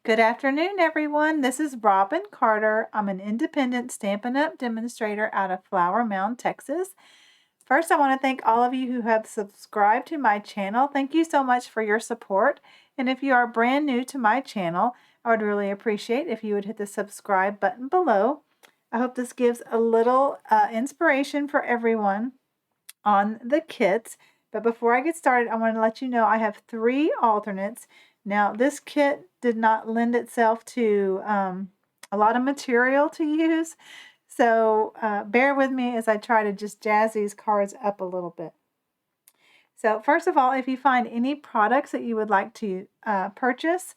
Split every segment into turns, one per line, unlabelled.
Good afternoon, everyone. This is Robin Carter. I'm an independent Stampin' Up! Demonstrator out of Flower Mound, Texas. First, I want to thank all of you who have subscribed to my channel. Thank you so much for your support. And if you are brand new to my channel, I would really appreciate if you would hit the subscribe button below. I hope this gives a little inspiration for everyone on the kits. But before I get started, I want to let you know I have 3 alternates. Now, this kit did not lend itself to a lot of material to use, so bear with me as I try to just jazz these cards up a little bit. So first of all, if you find any products that you would like to purchase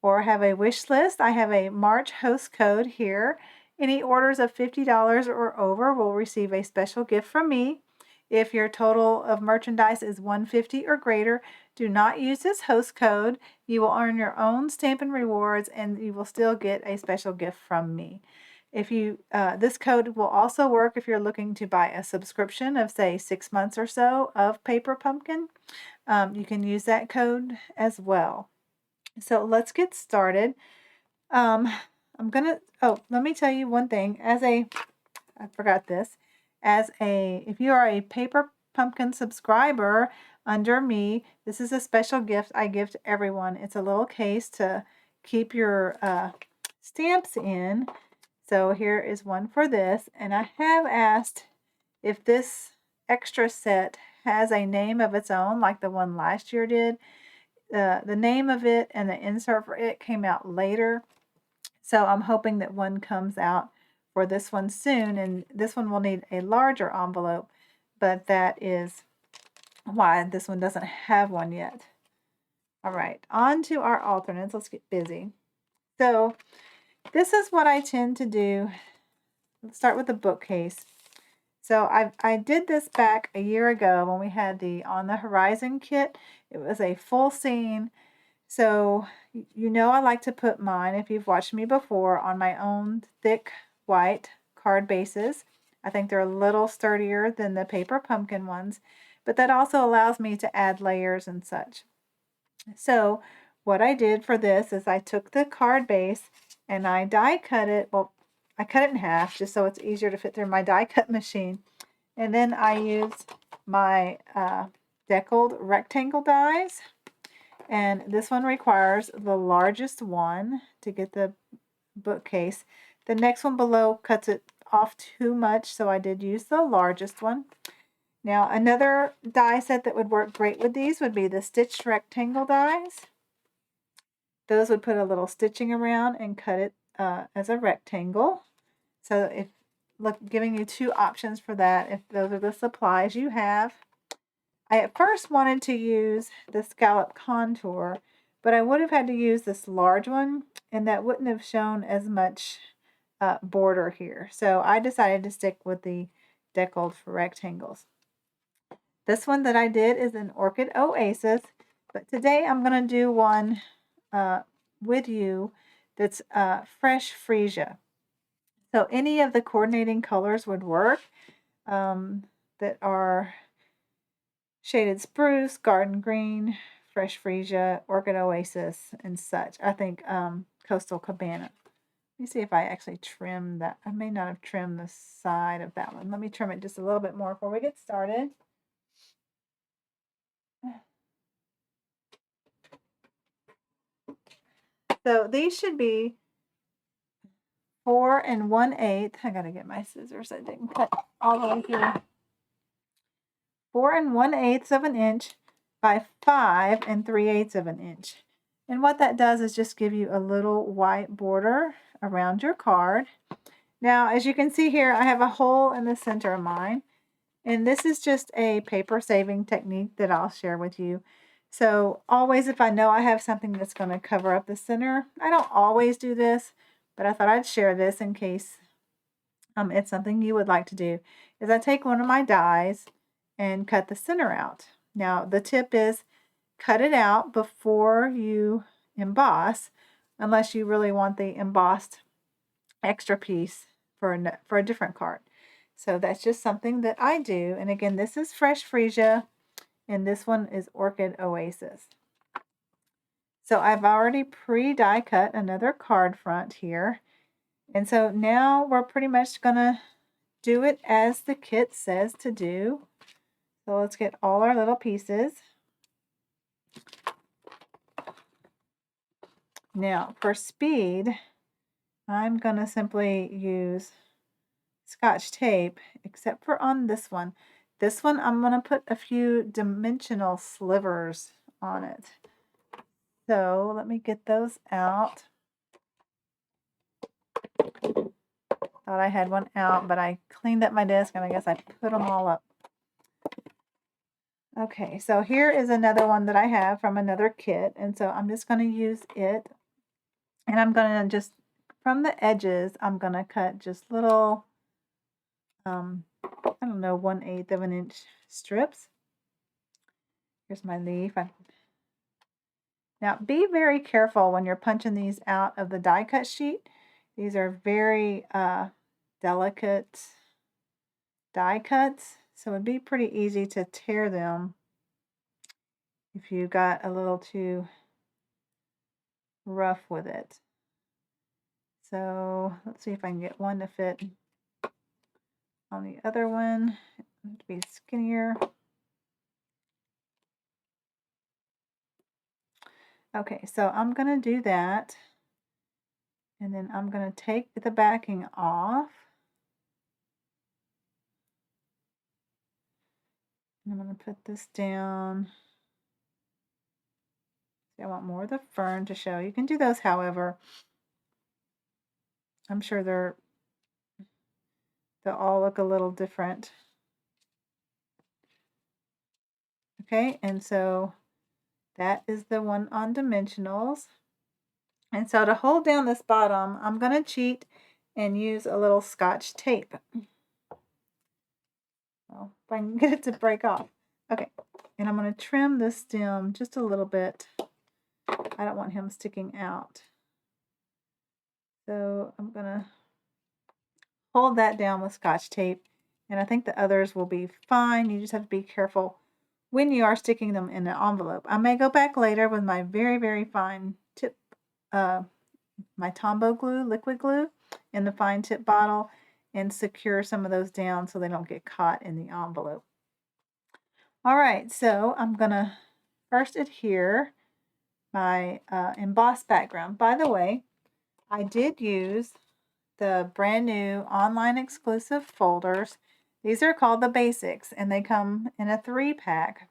or have a wish list, I have a March host code here. Any orders of $50 or over will receive a special gift from me. If your total of merchandise is $150 or greater, do not use this host code. You will earn your own Stampin' Rewards and you will still get a special gift from me. If you, this code will also work if you're looking to buy a subscription of, say, 6 months or so of Paper Pumpkin. You can use that code as well. So let's get started. Let me tell you one thing. I forgot this. If you are a Paper Pumpkin subscriber under me, this is a special gift I give to everyone. It's a little case to keep your stamps in. So here is one for this. And I have asked if this extra set has a name of its own, like the one last year did. The name of it and the insert for it came out later. So I'm hoping that one comes out for this one soon, and this one will need a larger envelope, but that is why this one doesn't have one yet. All right, on to our alternates. Let's get busy. So this is what I tend to do. Let's start with the bookcase. So I did this back a year ago when we had the On the Horizon kit. It was a full scene. So you know I like to put mine, if you've watched me before, on my own thick white card bases. I think they're a little sturdier than the Paper Pumpkin ones, but that also allows me to add layers and such. So what I did for this is I took the card base and I die cut it. Well, I cut it in half just so it's easier to fit through my die cut machine. And then I used my deckled rectangle dies. And this one requires the largest one to get the bookcase. The next one below cuts it off too much, so I did use the largest one. Now, another die set that would work great with these would be the stitched rectangle dies. Those would put a little stitching around and cut it as a rectangle. So giving you 2 options for that, if those are the supplies you have. I at first wanted to use the scallop contour, but I would have had to use this large one, and that wouldn't have shown as much border here. So I decided to stick with the deckled for rectangles. This one that I did is an Orchid Oasis, but today I'm going to do one with you that's fresh freesia. So any of the coordinating colors would work that are shaded spruce, garden green, fresh freesia, orchid oasis, and such. I think coastal cabana. Let me see if I actually trim that. I may not have trimmed the side of that one. Let me trim it just a little bit more before we get started. So these should be 4 1/8. I gotta get my scissors. I didn't cut all the way through. 4 1/8 of an inch by 5 3/8 of an inch. And what that does is just give you a little white border around your card. Now, as you can see here, I have a hole in the center of mine. And this is just a paper saving technique that I'll share with you. So always, if I know I have something that's going to cover up the center, I don't always do this, but I thought I'd share this in case it's something you would like to do, is I take one of my dies and cut the center out. Now, the tip is cut it out before you emboss, unless you really want the embossed extra piece for a different card. So that's just something that I do. And again, this is Fresh Freesia, and this one is Orchid Oasis. So I've already pre-die cut another card front here. And so now we're pretty much gonna do it as the kit says to do. So let's get all our little pieces. Now for speed, I'm gonna simply use Scotch tape, except for on this one. This one, I'm gonna put a few dimensional slivers on it. So let me get those out. Thought I had one out, but I cleaned up my desk and I guess I put them all up. Okay, so here is another one that I have from another kit, and so I'm just going to use it, and I'm going to just, from the edges, I'm going to cut just little, I don't know, 1/8 of an inch strips. Here's my leaf. Now, be very careful when you're punching these out of the die cut sheet. These are very delicate die cuts, so it'd be pretty easy to tear them if you got a little too rough with it. So let's see if I can get one to fit on the other one. To be skinnier. Okay, so I'm going to do that. And then I'm going to take the backing off. And I'm going to put this down. See, I want more of the fern to show. You can do those however. I'm sure they'll all look a little different. Okay, and so that is the one on dimensionals. And so to hold down this bottom, I'm going to cheat and use a little Scotch tape. Well, if I can get it to break off. Okay, and I'm going to trim this stem just a little bit. I don't want him sticking out. So I'm going to hold that down with Scotch tape, and I think the others will be fine. You just have to be careful when you are sticking them in an envelope. I may go back later with my very, very fine tip, my Tombow glue, liquid glue, in the fine tip bottle, and secure some of those down so they don't get caught in the envelope. All right, so I'm gonna first adhere my embossed background. By the way, I did use the brand new online exclusive folders. These are called the Basics, and they come in a 3-pack.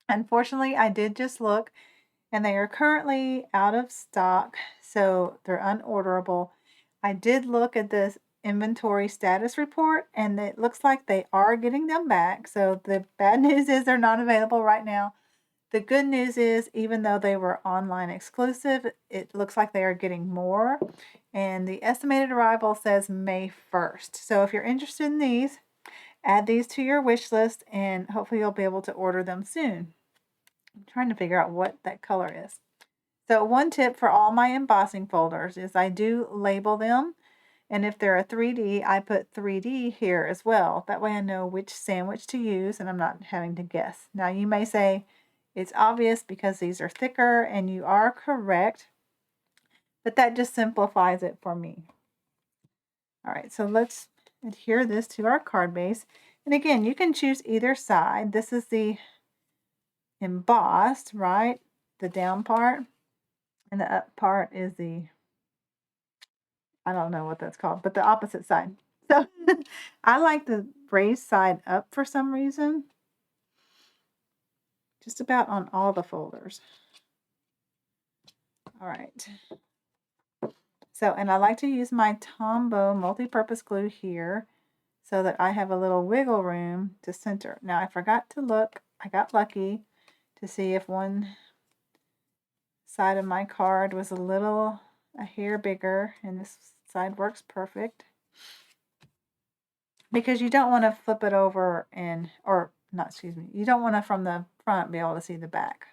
Unfortunately, I did just look, and they are currently out of stock, so they're unorderable. I did look at this inventory status report, and it looks like they are getting them back. So the bad news is they're not available right now. The good news is, even though they were online exclusive, it looks like they are getting more, and the estimated arrival says May 1st. So if you're interested in these, add these to your wish list, and hopefully you'll be able to order them soon. I'm trying to figure out what that color is. So one tip for all my embossing folders is I do label them, and if they're a 3D, I put 3D here as well. That way I know which sandwich to use, and I'm not having to guess. Now you may say it's obvious because these are thicker, and you are correct, but that just simplifies it for me. All right, so let's adhere this to our card base. And again, you can choose either side. This is the embossed, right? The down part. And the up part is the, I don't know what that's called, but the opposite side. So I like the raised side up for some reason. Just about on all the folders. All right. So, and I like to use my Tombow multi-purpose glue here so that I have a little wiggle room to center. Now I forgot to look, I got lucky to see if one side of my card was a hair bigger, and this side works perfect. Because you don't want to flip it over and, or not, excuse me, you don't want to from the front be able to see the back.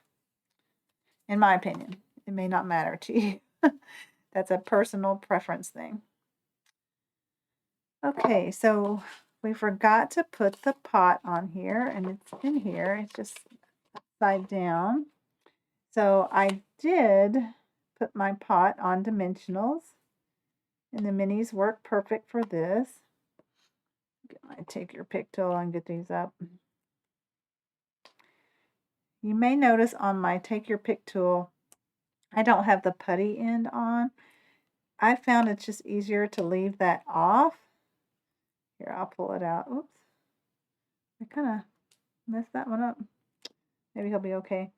In my opinion, it may not matter to you. That's a personal preference thing. Okay, so we forgot to put the pot on here, and it's in here. It's just upside down. So I did put my pot on dimensionals, and the minis work perfect for this. I take your pick tool and get these up. You may notice on my take your pick tool, I don't have the putty end on. I found it's just easier to leave that off. Here, I'll pull it out. Oops. I kind of messed that one up. Maybe he'll be okay.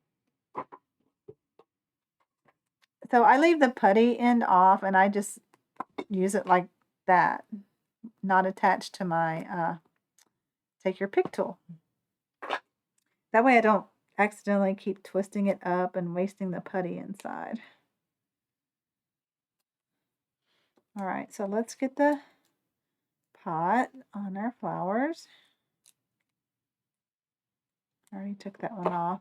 So I leave the putty end off and I just use it like that, not attached to my take your pick tool. That way I don't accidentally keep twisting it up and wasting the putty inside. All right, so let's get the pot on our flowers. I already took that one off.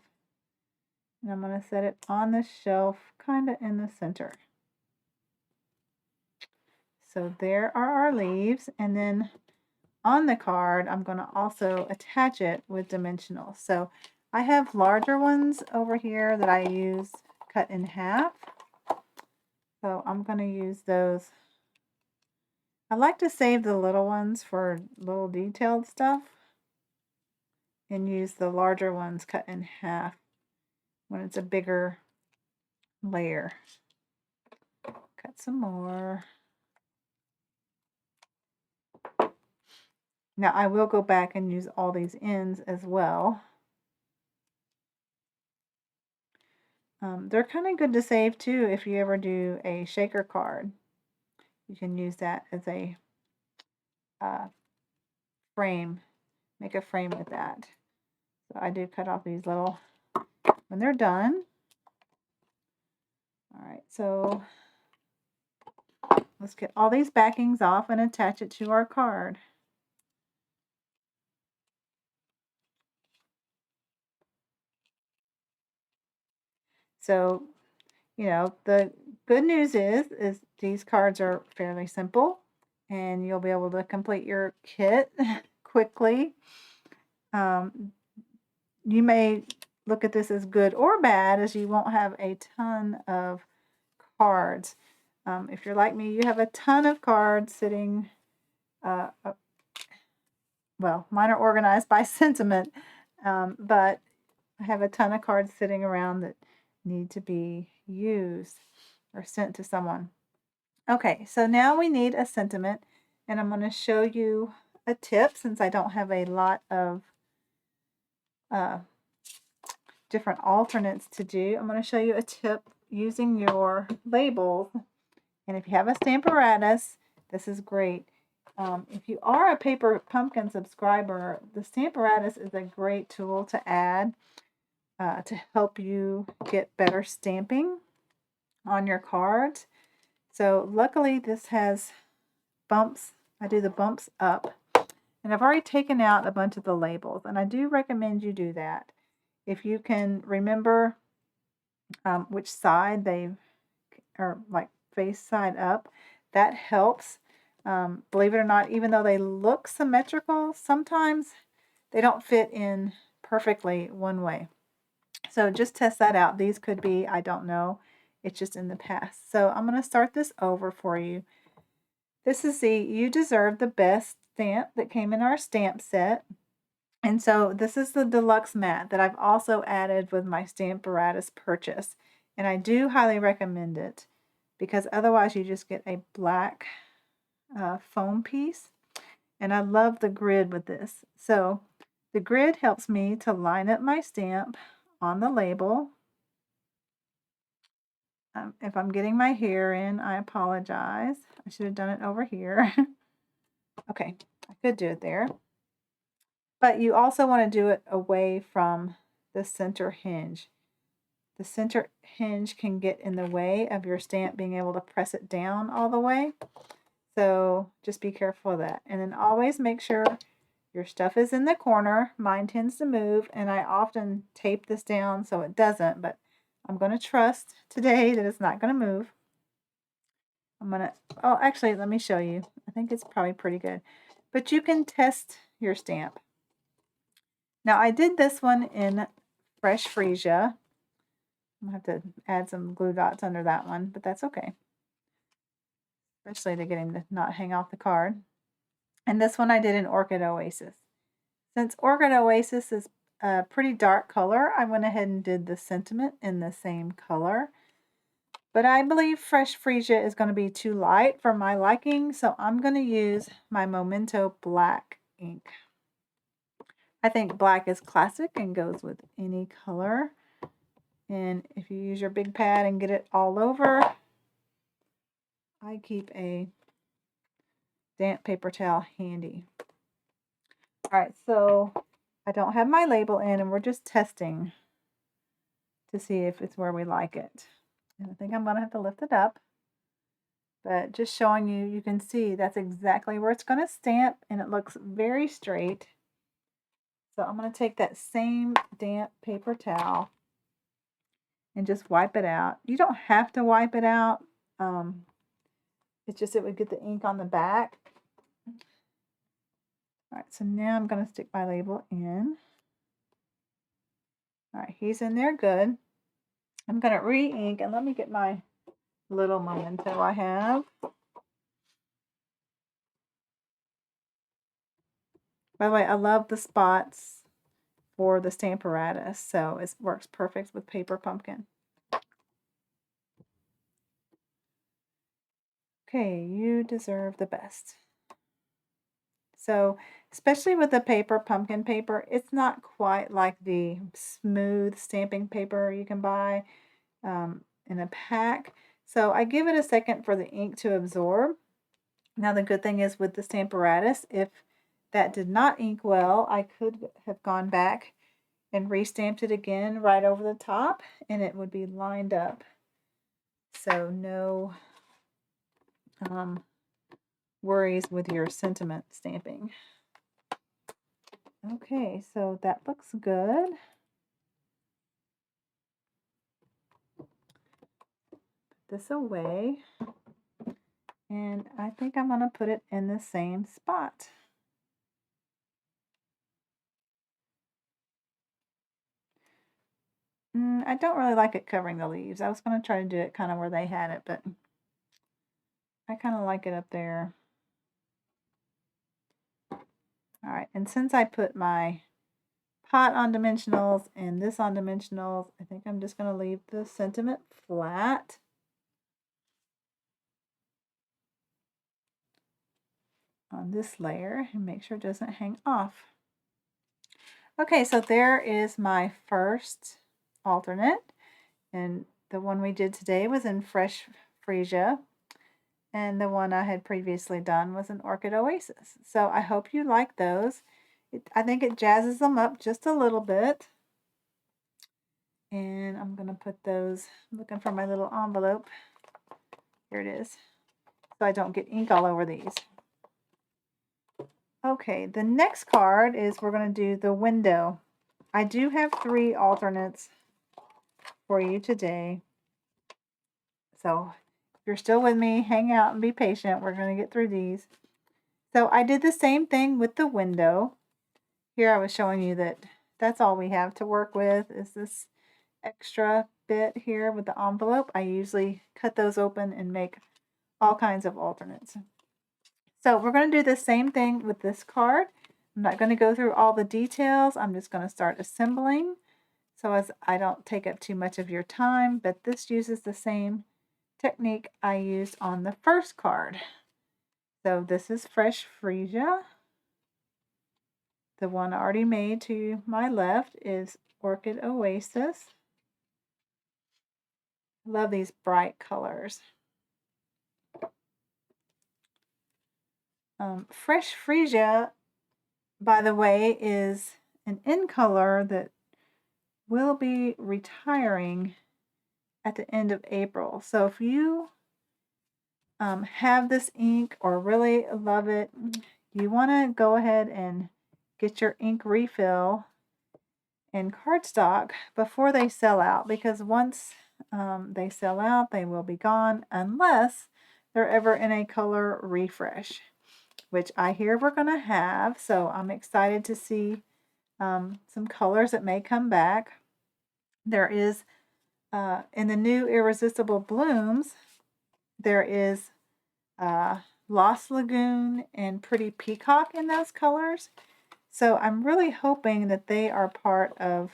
And I'm going to set it on the shelf, kind of in the center. So there are our leaves, and then on the card, I'm going to also attach it with dimensionals. So I have larger ones over here that I use cut in half. So I'm going to use those. I like to save the little ones for little detailed stuff and use the larger ones cut in half when it's a bigger layer. Cut some more. Now I will go back and use all these ends as well. They're kind of good to save too if you ever do a shaker card. You can use that as a frame. Make a frame with that. So I do cut off these little when they're done. All right, so let's get all these backings off and attach it to our card. So, you know, the good news is these cards are fairly simple and you'll be able to complete your kit quickly. You may look at this as good or bad, as you won't have a ton of cards. If you're like me, you have a ton of cards sitting, well, mine are organized by sentiment, but I have a ton of cards sitting around that need to be used or sent to someone. Okay, so now we need a sentiment, and I'm going to show you a tip since I don't have a lot of different alternates to do. I'm going to show you a tip using your labels, and if you have a Stamparatus, this is great. If you are a Paper Pumpkin subscriber, the Stamparatus is a great tool to add to help you get better stamping on your cards. So luckily this has bumps. I do the bumps up, and I've already taken out a bunch of the labels, and I do recommend you do that. If you can remember which side they are, like face side up, that helps. Believe it or not, even though they look symmetrical, sometimes they don't fit in perfectly one way. So just test that out. These could be, I don't know, it's just in the past. So I'm going to start this over for you. This is the You Deserve the Best stamp that came in our stamp set. And so this is the deluxe mat that I've also added with my Stamparatus purchase. And I do highly recommend it because otherwise you just get a black foam piece. And I love the grid with this. So the grid helps me to line up my stamp on the label. If I'm getting my hair in, I apologize. I should have done it over here. Okay, I could do it there. But you also want to do it away from the center hinge. The center hinge can get in the way of your stamp being able to press it down all the way. So just be careful of that. And then always make sure your stuff is in the corner. Mine tends to move, and I often tape this down so it doesn't, but I'm going to trust today that it's not going to move. I'm going to, oh, actually, let me show you. I think it's probably pretty good. But you can test your stamp. Now, I did this one in Fresh Freesia. I'll have to add some glue dots under that one, but that's okay. Especially to get him to not hang off the card. And this one I did in Orchid Oasis. Since Orchid Oasis is a pretty dark color, I went ahead and did the sentiment in the same color. But I believe Fresh Freesia is going to be too light for my liking, so I'm going to use my Memento Black ink. I think black is classic and goes with any color. And if you use your big pad and get it all over, I keep a damp paper towel handy. All right, so I don't have my label in, and we're just testing to see if it's where we like it. And I think I'm going to have to lift it up. But just showing you, you can see that's exactly where it's going to stamp, and it looks very straight. So I'm going to take that same damp paper towel and just wipe it out. You don't have to wipe it out. It's just it would get the ink on the back. All right, so now I'm going to stick my label in. All right, he's in there good. I'm going to re-ink, and let me get my little Memento I have. By the way, I love the spots for the Stamparatus, so it works perfect with Paper Pumpkin. Okay, you deserve the best. So, especially with the Paper Pumpkin paper, it's not quite like the smooth stamping paper you can buy in a pack. So I give it a second for the ink to absorb. Now the good thing is with the Stamparatus, if that did not ink well, I could have gone back and restamped it again right over the top, and it would be lined up. So no worries with your sentiment stamping. Okay, so that looks good. Put this away, and I think I'm going to put it in the same spot. I don't really like it covering the leaves. I was going to try to do it kind of where they had it, but I kind of like it up there. All right, and since I put my pot on dimensionals and this on dimensionals, I think I'm just going to leave the sentiment flat. On this layer and make sure it doesn't hang off. Okay, so there is my first alternate, and the one we did today was in Fresh Freesia, and the one I had previously done was in Orchid Oasis. So I hope you like those. I think it jazzes them up just a little bit. And I'm going to put those, I'm looking for my little envelope. Here it is. So I don't get ink all over these. Okay, the next card is we're going to do the window. I do have 3 alternates for you today. So if you're still with me, hang out and be patient. We're going to get through these. So I did the same thing with the window. Here I was showing you that that's all we have to work with is this extra bit here with the envelope. I usually cut those open and make all kinds of alternates. So we're going to do the same thing with this card. I'm not going to go through all the details. I'm just going to start assembling so as I don't take up too much of your time, but this uses the same technique I used on the first card. So this is Fresh Freesia. The one I already made to my left is Orchid Oasis. Love these bright colors. Fresh Freesia, by the way, is an in color that will be retiring at the end of April. So if you have this ink or really love it, you want to go ahead and get your ink refill in cardstock before they sell out, because once they sell out, they will be gone unless they're ever in a color refresh, which I hear we're going to have. So I'm excited to see some colors that may come back. There is in the new Irresistible Blooms, there is Lost Lagoon and Pretty Peacock in those colors. So I'm really hoping that they are part of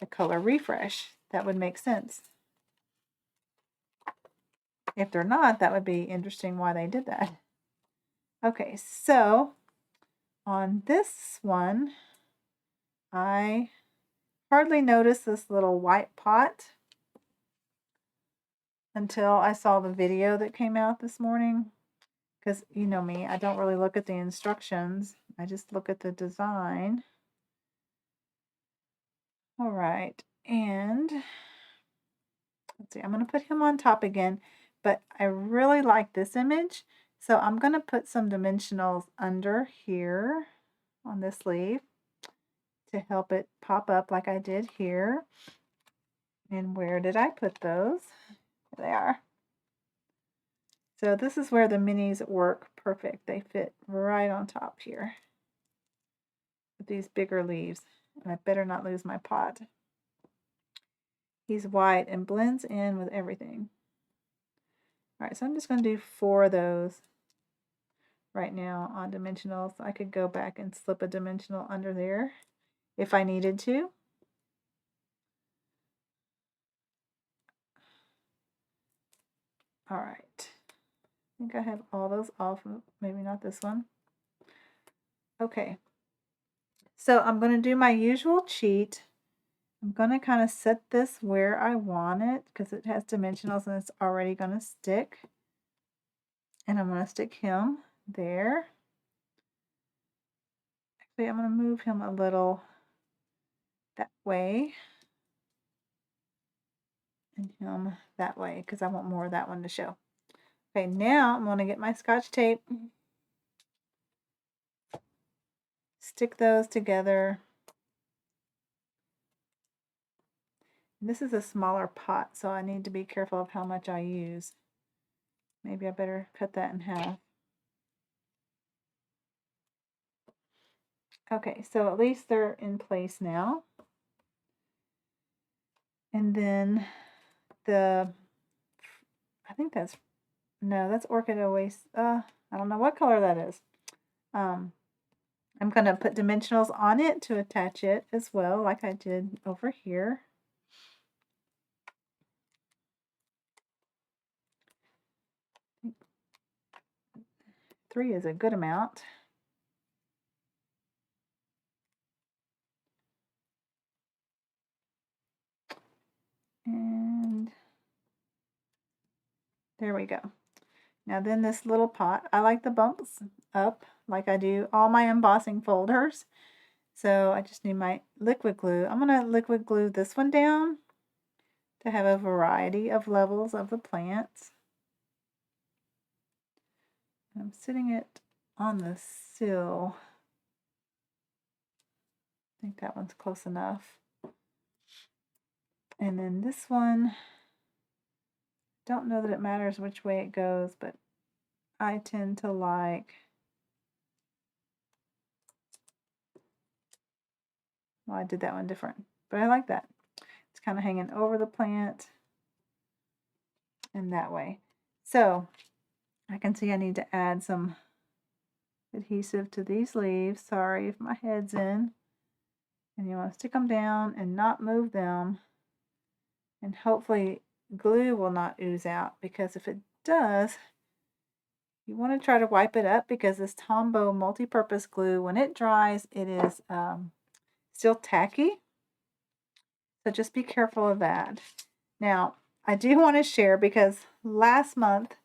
the color refresh. That would make sense. If they're not, that would be interesting why they did that. Okay, so on this one, I hardly noticed this little white pot until I saw the video that came out this morning. Because you know me, I don't really look at the instructions. I just look at the design. All right, and let's see, I'm going to put him on top again, but I really like this image. So I'm going to put some dimensionals under here on this sleeve to help it pop up like I did here. And where did I put those? There they are. So this is where the minis work perfect. They fit right on top here with these bigger leaves. And I better not lose my pot. He's white and blends in with everything. All right, so I'm just going to do 4 of those right now on dimensionals. I could go back and slip a dimensional under there if I needed to. All right. I think I have all those off. Maybe not this one. Okay. So I'm going to do my usual cheat. I'm going to kind of set this where I want it because it has dimensionals and it's already going to stick. And I'm going to stick him there. Actually, I'm going to move him a little that way. And him that way because I want more of that one to show. Okay, now I'm going to get my Scotch tape. Stick those together. This is a smaller pot, so I need to be careful of how much I use. Maybe I better cut that in half. Okay, so at least they're in place now. And then I think that's, no, that's Orchid Oasis. I don't know what color that is. I'm going to put dimensionals on it to attach it as well, like I did over here. Three is a good amount. And there we go. Now then this little pot, I like the bumps up like I do all my embossing folders. So I just need my liquid glue. I'm going to liquid glue this one down to have a variety of levels of the plants. I'm sitting it on the sill. I think that one's close enough. And then this one, don't know that it matters which way it goes, but I tend to like, well, I did that one different, but I like that. It's kind of hanging over the plant and that way. So I can see I need to add some adhesive to these leaves. Sorry if my head's in. And you want to stick them down and not move them. And hopefully glue will not ooze out, because if it does, you want to try to wipe it up, because this Tombow multi-purpose glue, when it dries, it is still tacky. So just be careful of that. Now, I do want to share, because last month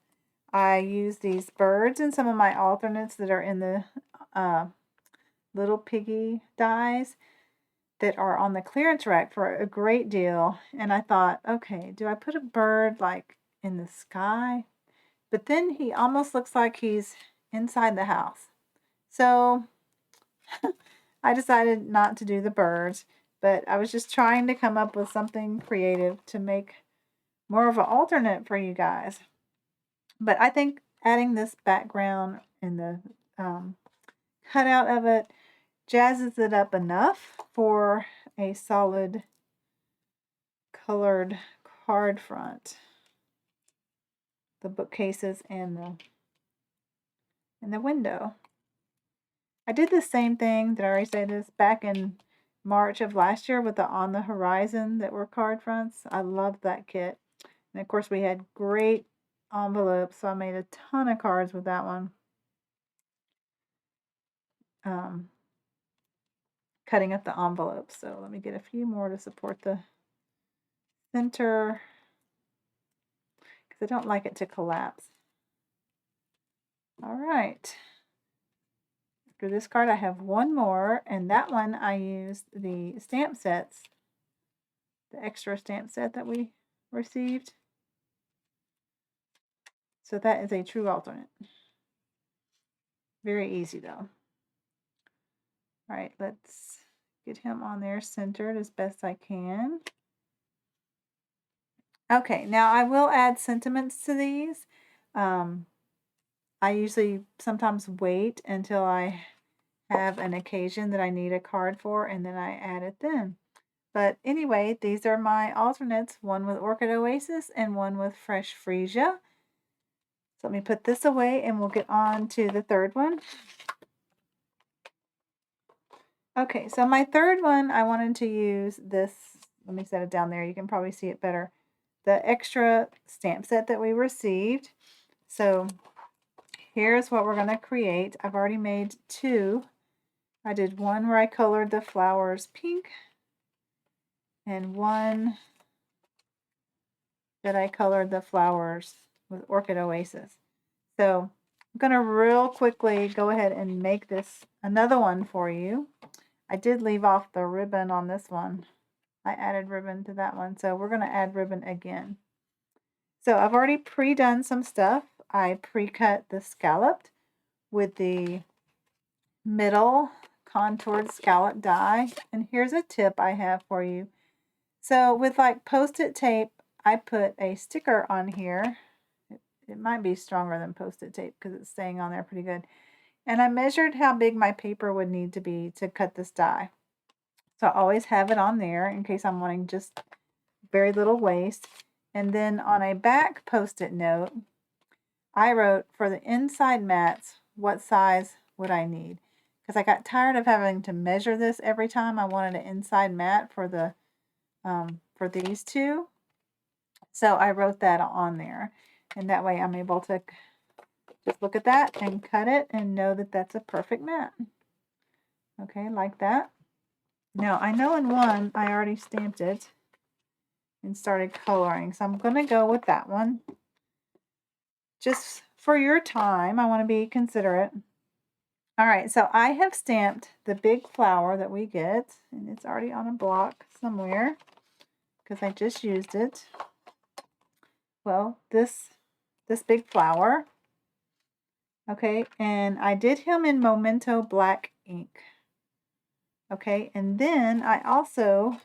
I used these birds in some of my alternates that are in the Little Piggy dies that are on the clearance rack for a great deal. And I thought, okay, do I put a bird like in the sky? But then he almost looks like he's inside the house. So I decided not to do the birds, but I was just trying to come up with something creative to make more of an alternate for you guys. But I think adding this background and the cutout of it jazzes it up enough for a solid colored card front, the bookcases and the window. I did the same thing, did I already say this, back in March of last year with the On the Horizon that were card fronts. I loved that kit. And of course we had great envelopes, so I made a ton of cards with that one. Cutting up the envelopes. So let me get a few more to support the center, because I don't like it to collapse. All right. After this card, I have one more, and that one I used the stamp sets, the extra stamp set that we received. So that is a true alternate. Very easy though. All right, let's get him on there centered as best I can. Okay, now I will add sentiments to these. I usually sometimes wait until I have an occasion that I need a card for, and then I add it then. But anyway, these are my alternates, one with Orchid Oasis and one with Fresh Freesia. So let me put this away and we'll get on to the third one. Okay, so my third one, I wanted to use this, let me set it down there, you can probably see it better, the extra stamp set that we received. So here's what we're going to create. I've already made two. I did one where I colored the flowers pink, and one that I colored the flowers with Orchid Oasis. So I'm going to real quickly go ahead and make this another one for you. I did leave off the ribbon on this one. I added ribbon to that one, so we're going to add ribbon again. So I've already pre-done some stuff. I pre-cut the scalloped with the middle contoured scallop die, and here's a tip I have for you. So with like post-it tape, I put a sticker on here. It might be stronger than post-it tape because it's staying on there pretty good. And I measured how big my paper would need to be to cut this die. So I always have it on there in case I'm wanting just very little waste. And then on a back post-it note, I wrote for the inside mats, what size would I need? Because I got tired of having to measure this every time I wanted an inside mat for the for these two. So I wrote that on there, and that way I'm able to just look at that and cut it and know that that's a perfect mat. Okay, like that. Now I know in one I already stamped it and started coloring, so I'm going to go with that one. Just for your time, I want to be considerate. All right, so I have stamped the big flower that we get, and it's already on a block somewhere because I just used it. Well, this big flower. Okay, and I did him in Memento black ink. Okay, and then I also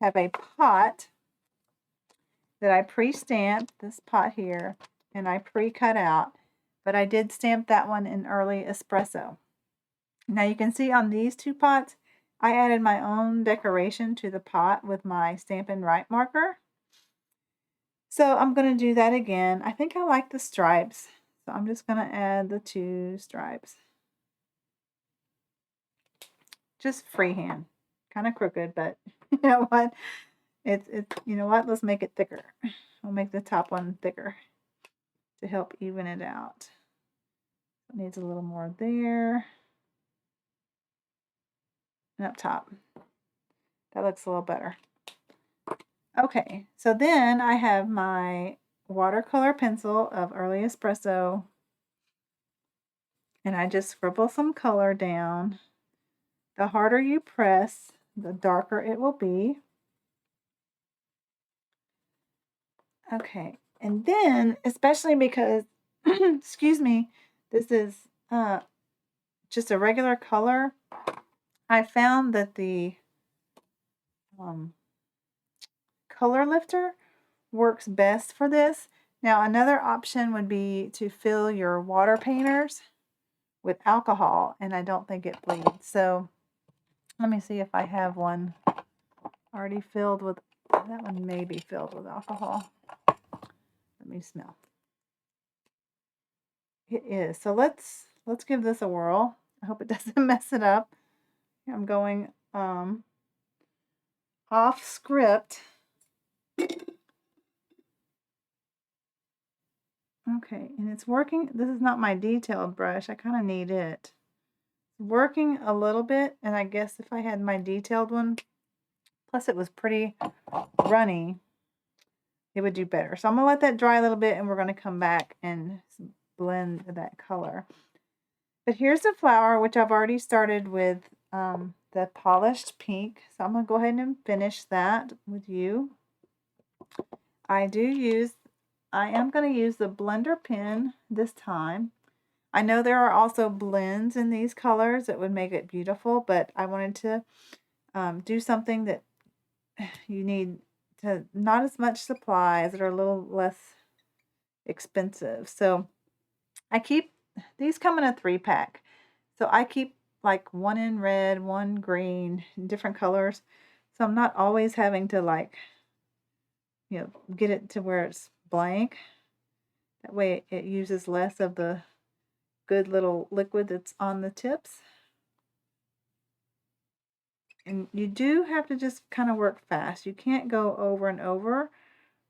have a pot that I pre-stamped, this pot here, and I pre-cut out, but I did stamp that one in early espresso. Now you can see on these two pots, I added my own decoration to the pot with my Stampin' Right marker. So I'm going to do that again. I think I like the stripes, so I'm just going to add the two stripes. Just freehand, kind of crooked, but you know what? It's you know what? Let's make it thicker. We'll make the top one thicker to help even it out. It needs a little more there and up top. That looks a little better. Okay, so then I have my watercolor pencil of Early Espresso, and I just scribble some color down. The harder you press, the darker it will be. Okay, and then, especially because, excuse me, this is just a regular color, I found that the color lifter works best for this. Now, another option would be to fill your water painters with alcohol, and I don't think it bleeds. So let me see if I have one already filled with That one may be filled with alcohol. Let me smell. It is. So let's give this a whirl. I hope it doesn't mess it up. I'm going off script. Okay, and it's working. This is not my detailed brush. I kind of need it. It's working a little bit, and I guess if I had my detailed one, plus it was pretty runny, it would do better. So I'm going to let that dry a little bit, and we're going to come back and blend that color. But here's the flower, which I've already started with the polished pink. So I'm going to go ahead and finish that with you. I am going to use the blender pen this time. I know there are also blends in these colors that would make it beautiful, but I wanted to do something that you need to not as much supplies that are a little less expensive. So I keep these come in a 3-pack. So I keep like one in red, one green, different colors. So I'm not always having to like, get it to where it's blank. That way it uses less of the good little liquid that's on the tips. And you do have to just kind of work fast. You can't go over and over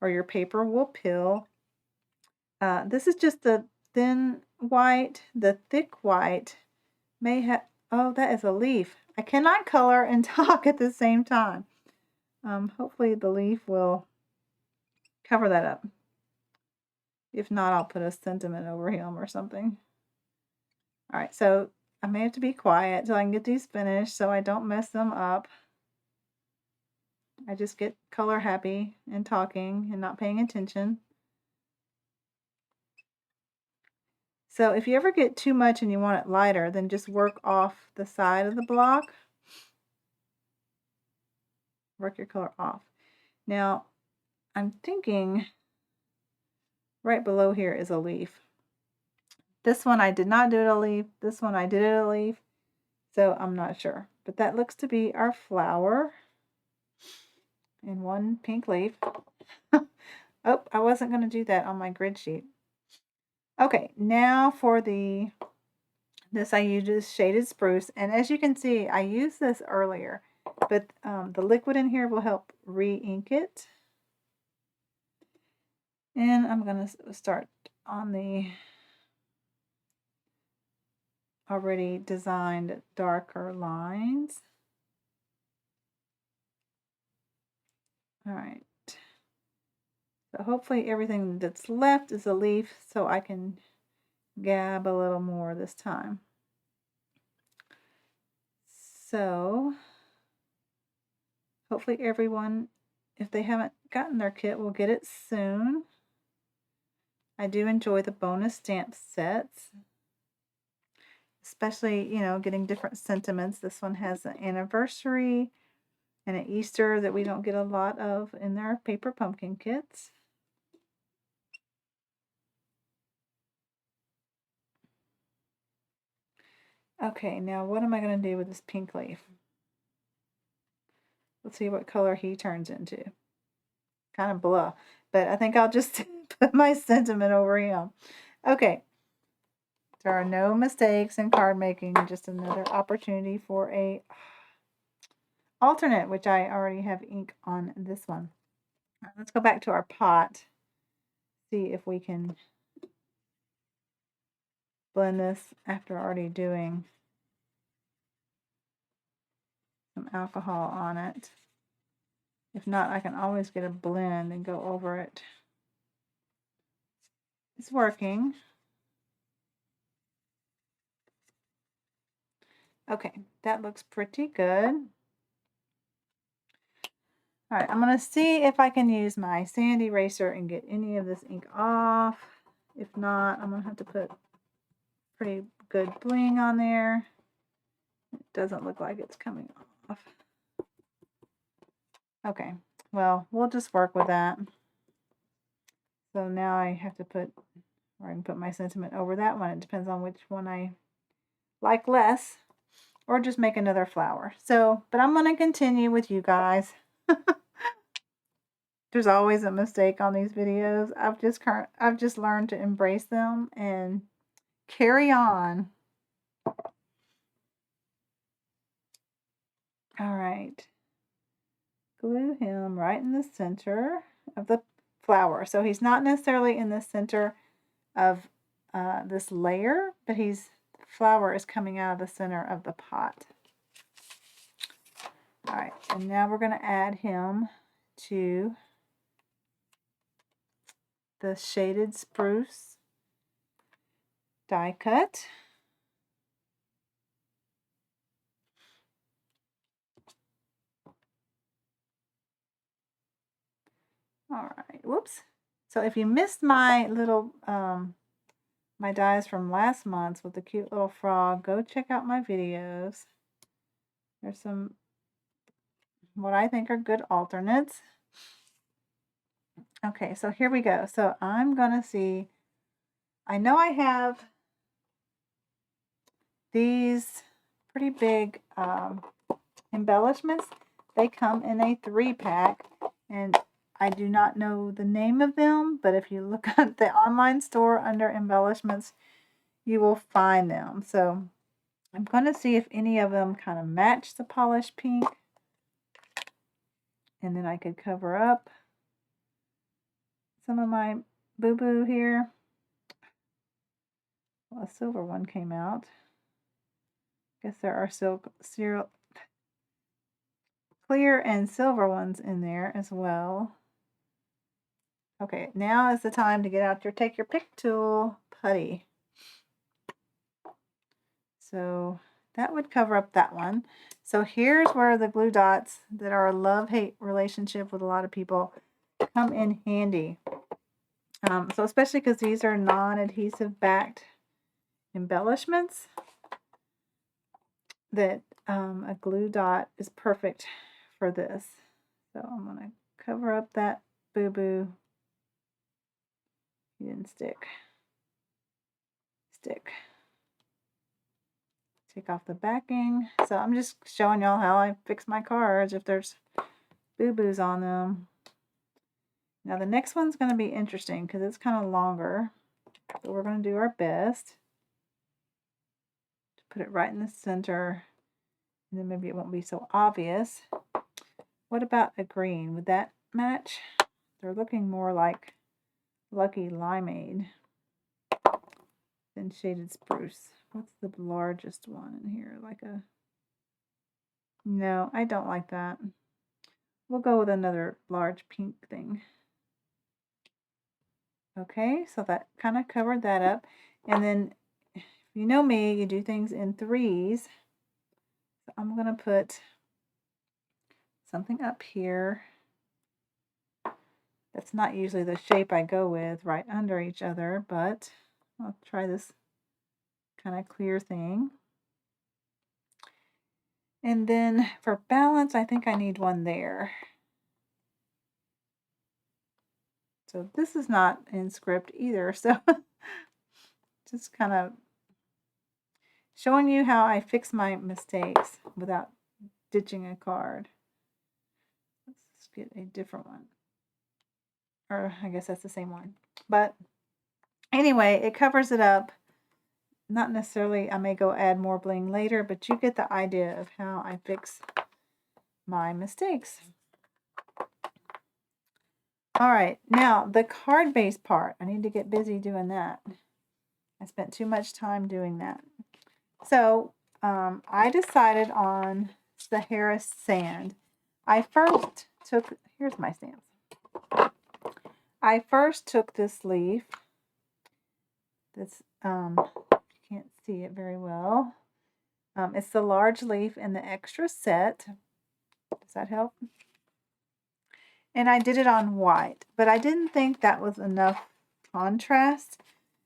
or your paper will peel. This is just the thin white. The thick white may have, oh, that is a leaf. I cannot color and talk at the same time. Hopefully the leaf will cover that up. If not, I'll put a sentiment over him or something. All right, so I may have to be quiet till I can get these finished so I don't mess them up. I just get color happy and talking and not paying attention. So if you ever get too much and you want it lighter, then just work off the side of the block. Work your color off. Now, I'm thinking right below here is a leaf. This one I did not do it a leaf. This one I did it a leaf. So I'm not sure. But that looks to be our flower. And one pink leaf. Oh, I wasn't going to do that on my grid sheet. Okay, now for this I use shaded spruce. And as you can see, I used this earlier. But the liquid in here will help re-ink it. And I'm going to start on the already designed darker lines. All right. So hopefully everything that's left is a leaf so I can gab a little more this time. So hopefully everyone, if they haven't gotten their kit, will get it soon. I do enjoy the bonus stamp sets, especially, getting different sentiments. This one has an anniversary and an Easter that we don't get a lot of in their paper pumpkin kits. Okay, now what am I going to do with this pink leaf? Let's see what color he turns into. Kind of blah, but I think I'll just put my sentiment over him. Okay, there are no mistakes in card making, just another opportunity for a alternate, which I already have ink on this one. Let's go back to our pot, see if we can blend this after already doing some alcohol on it. If not, I can always get a blend and go over it. It's working. Okay, that looks pretty good. All right, I'm going to see if I can use my sand eraser and get any of this ink off. If not, I'm going to have to put pretty good bling on there. It doesn't look like it's coming off. Okay, well, we'll just work with that. So now I have to put, or I can put my sentiment over that one. It depends on which one I like less, or just make another flower. So, but I'm going to continue with you guys. There's always a mistake on these videos. I've just learned to embrace them and carry on. All right. Glue him right in the center of the flower. So he's not necessarily in the center of this layer, but the flower is coming out of the center of the pot. All right, and now we're going to add him to the shaded spruce die cut. All right, whoops. So if you missed my little, my dies from last month with the cute little frog, go check out my videos. There's some, what I think are good alternates. Okay, so here we go. So I'm going to see, I know I have these pretty big embellishments. They come in a 3-pack, and I do not know the name of them, but if you look at the online store under embellishments, you will find them. So I'm going to see if any of them kind of match the polished pink, and then I could cover up some of my boo-boo here. Well, a silver one came out. Guess there are clear and silver ones in there as well. Okay, now is the time to get out your take your pick tool, putty. So that would cover up that one. So here's where the glue dots that are a love-hate relationship with a lot of people come in handy. So especially because these are non-adhesive backed embellishments, that a glue dot is perfect for this. So I'm going to cover up that boo-boo. He didn't stick. Take off the backing. So I'm just showing y'all how I fix my cards if there's boo-boos on them. Now the next one's going to be interesting because it's kind of longer. So we're going to do our best to put it right in the center. And then maybe it won't be so obvious. What about a green? Would that match? They're looking more like Lucky Limeade than Shaded Spruce. What's the largest one in here? No, I don't like that. We'll go with another large pink thing. Okay, so that kind of covered that up. And then, if you know me, you do things in 3s. So I'm going to put something up here. That's not usually the shape I go with right under each other, but I'll try this kind of clear thing. And then for balance, I think I need one there. So this is not in script either, so just kind of showing you how I fix my mistakes without ditching a card. Let's get a different one. Or I guess that's the same one. But anyway, it covers it up. Not necessarily, I may go add more bling later, but you get the idea of how I fix my mistakes. All right, now the card base part. I need to get busy doing that. I spent too much time doing that. So I decided on Sahara Sand. I first took, here's my stamps. I first took this leaf. This, you can't see it very well. It's the large leaf in the extra set. Does that help? And I did it on white, but I didn't think that was enough contrast.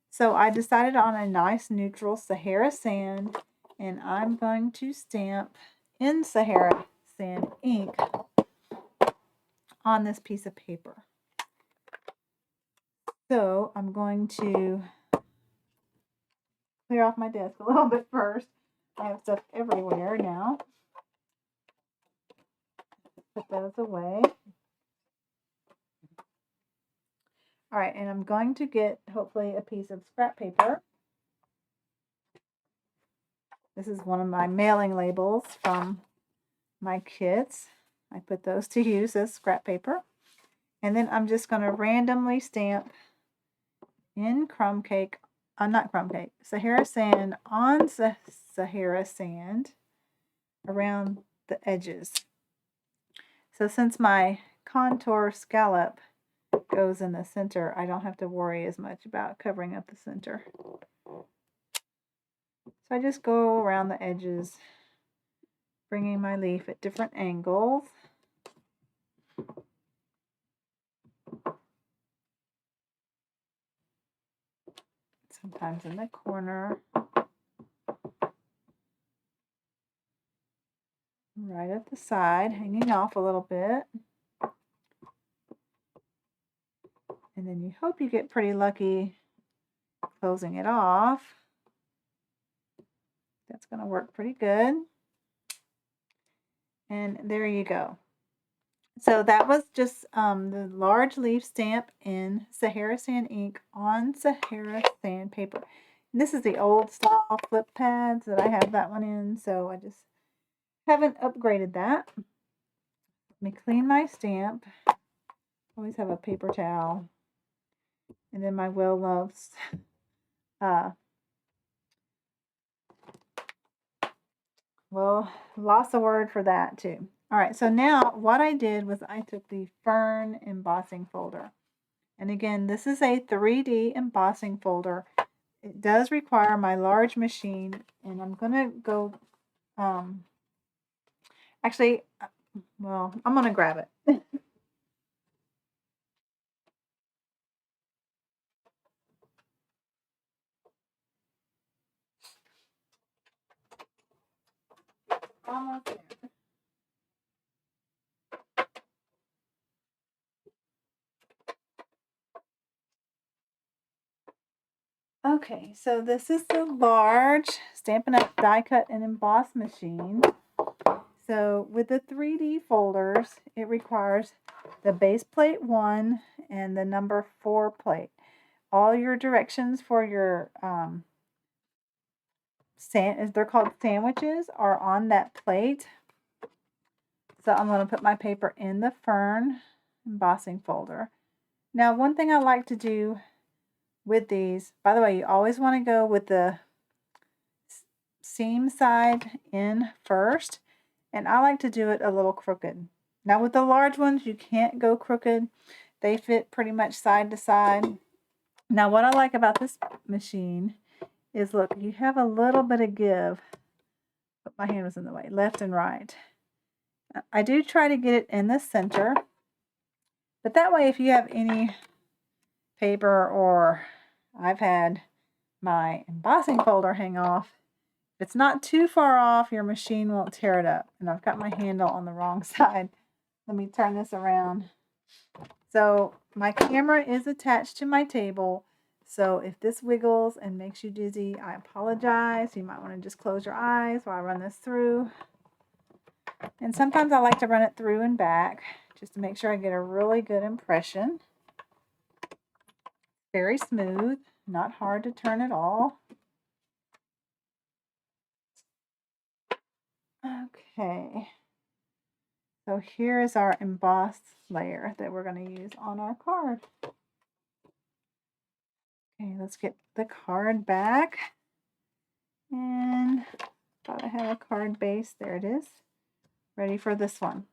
So I decided on a nice neutral Sahara Sand, and I'm going to stamp in Sahara Sand ink on this piece of paper. So I'm going to clear off my desk a little bit first. I have stuff everywhere now. Put those away. All right, and I'm going to get, hopefully, a piece of scrap paper. This is one of my mailing labels from my kits. I put those to use as scrap paper. And then I'm just going to randomly stamp in crumb cake, not crumb cake, Sahara sand on Sahara sand around the edges. So since my contour scallop goes in the center, I don't have to worry as much about covering up the center. So I just go around the edges, bringing my leaf at different angles. Sometimes in the corner. Right at the side, hanging off a little bit. And then you hope you get pretty lucky closing it off. That's going to work pretty good. And there you go. So that was just the large leaf stamp in Sahara Sand ink on Sahara Sand paper. And this is the old style flip pads that I have that one in, so I just haven't upgraded that. Let me clean my stamp. Always have a paper towel. And then my Will Loves well, lost a word for that too. All right, so now what I did was I took the Fern embossing folder. And again, this is a 3D embossing folder. It does require my large machine, and I'm going to go, actually, well, I'm going to grab it. Almost there. Okay, so this is the large Stampin' Up! Die Cut and Emboss machine. So with the 3D folders, it requires the base plate 1 and the number 4 plate. All your directions for your they're called sandwiches, are on that plate. So I'm going to put my paper in the Fern embossing folder. Now, one thing I like to do with these, by the way, you always want to go with the seam side in first, and I like to do it a little crooked. Now with the large ones, you can't go crooked. They fit pretty much side to side. Now what I like about this machine is, look, you have a little bit of give. But my hand was in the way, left and right. I do try to get it in the center, but that way if you have any paper, or I've had my embossing folder hang off, if it's not too far off, your machine won't tear it up. And I've got my handle on the wrong side. Let me turn this around. So my camera is attached to my table. So if this wiggles and makes you dizzy, I apologize. You might want to just close your eyes while I run this through. And sometimes I like to run it through and back just to make sure I get a really good impression. Very smooth, not hard to turn at all. Okay, so here is our embossed layer that we're going to use on our card. Okay, let's get the card back. And thought I had a card base. There it is. Ready for this one.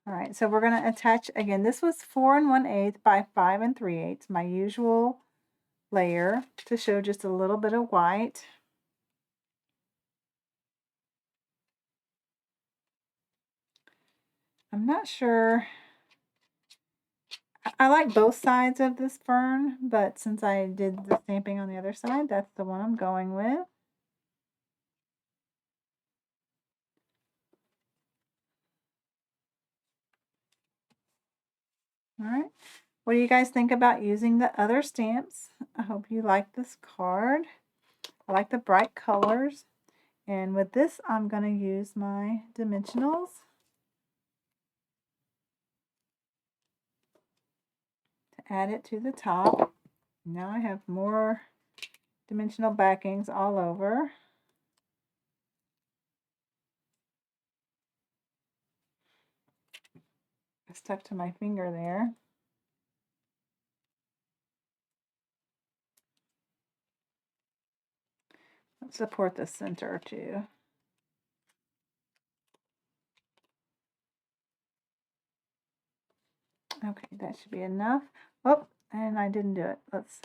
All right, so we're going to attach, again, this was 4 1/8 by 5 3/8, my usual layer, to show just a little bit of white. I'm not sure. I like both sides of this fern, but since I did the stamping on the other side, that's the one I'm going with. All right. What do you guys think about using the other stamps? I hope you like this card. I like the bright colors. And with this, I'm going to use my dimensionals to add it to the top. Now I have more dimensional backings all over. I stuck to my finger there. Let's support the center too. Okay, that should be enough. Oh, and I didn't do it. Let's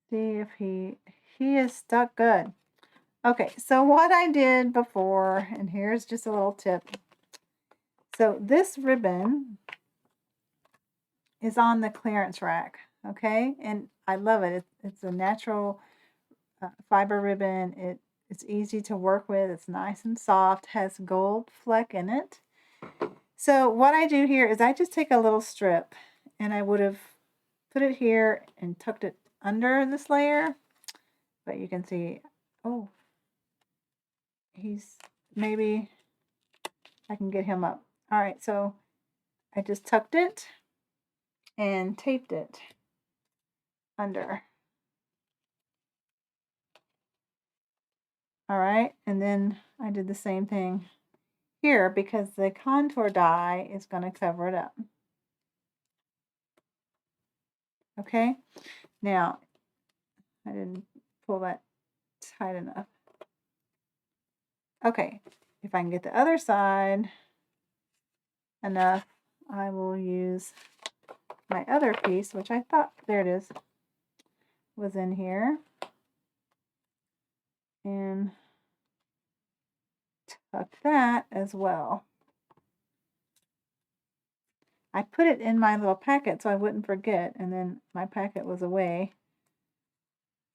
see if he is stuck good. Okay, so what I did before, and here's just a little tip. So this ribbon is on the clearance rack, okay? And I love it. It's a natural fiber ribbon. It's easy to work with. It's nice and soft, has gold fleck in it. So what I do here is I just take a little strip, and I would have put it here and tucked it under this layer, but you can see, oh, maybe I can get him up. All right, so I just tucked it and taped it under. All right, and then I did the same thing here because the contour die is going to cover it up. Okay, now I didn't pull that tight enough. Okay, if I can get the other side enough, I will use my other piece, which I thought, there it is, was in here, and tuck that as well. I put it in my little packet so I wouldn't forget, and then my packet was away,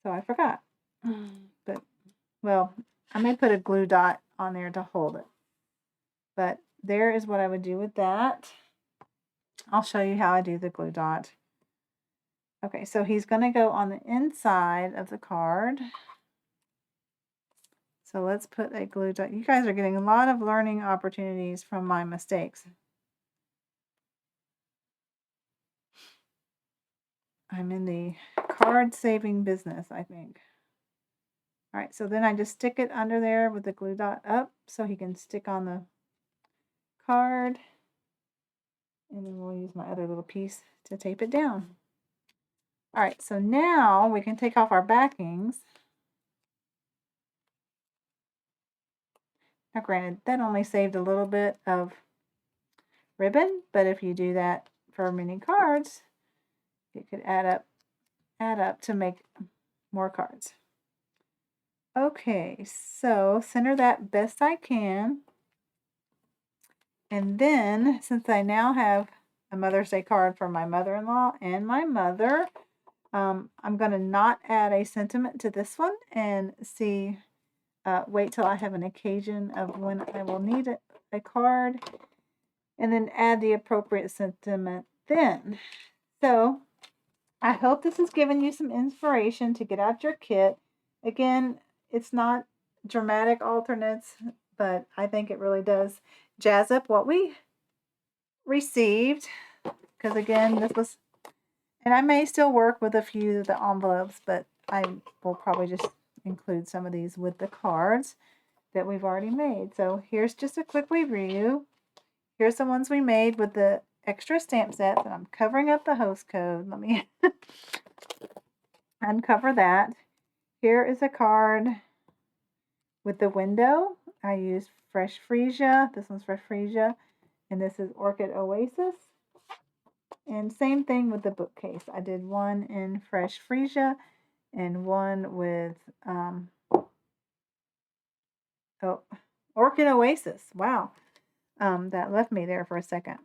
so I forgot. But, well, I may put a glue dot on there to hold it. But there is what I would do with that. I'll show you how I do the glue dot. Okay, so he's going to go on the inside of the card. So let's put a glue dot. You guys are getting a lot of learning opportunities from my mistakes. I'm in the card saving business, I think. All right, so then I just stick it under there with the glue dot up so he can stick on the card. And then we'll use my other little piece to tape it down. All right, so now we can take off our backings. Now granted, that only saved a little bit of ribbon, but if you do that for many cards, it could add up to make more cards. Okay, so center that best I can. And then, since I now have a Mother's Day card for my mother-in-law and my mother, I'm going to not add a sentiment to this one and wait till I have an occasion of when I will need a card, and then add the appropriate sentiment then. So I hope this has given you some inspiration to get out your kit. Again, it's not dramatic alternates, but I think it really does jazz up what we received. Because again, this was, and I may still work with a few of the envelopes, but I will probably just include some of these with the cards that we've already made. So here's just a quick review. Here's the ones we made with the extra stamp sets, and I'm covering up the host code. Let me uncover that. Here is a card with the window. I used Fresh Freesia. This one's Fresh Freesia, and this is Orchid Oasis. And same thing with the bookcase. I did one in Fresh Freesia and one with Orchid Oasis. Wow. That left me there for a second.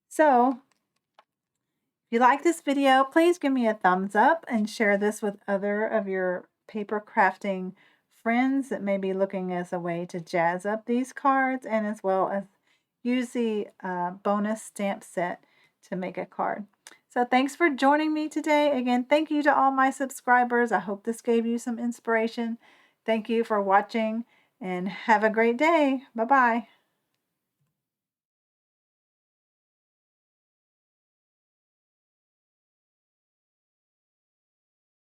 So if you like this video, please give me a thumbs up and share this with other of your paper crafting friends that may be looking as a way to jazz up these cards, and as well as use the bonus stamp set to make a card. So thanks for joining me today. Again, thank you to all my subscribers. I hope this gave you some inspiration. Thank you for watching, and have a great day. Bye-bye.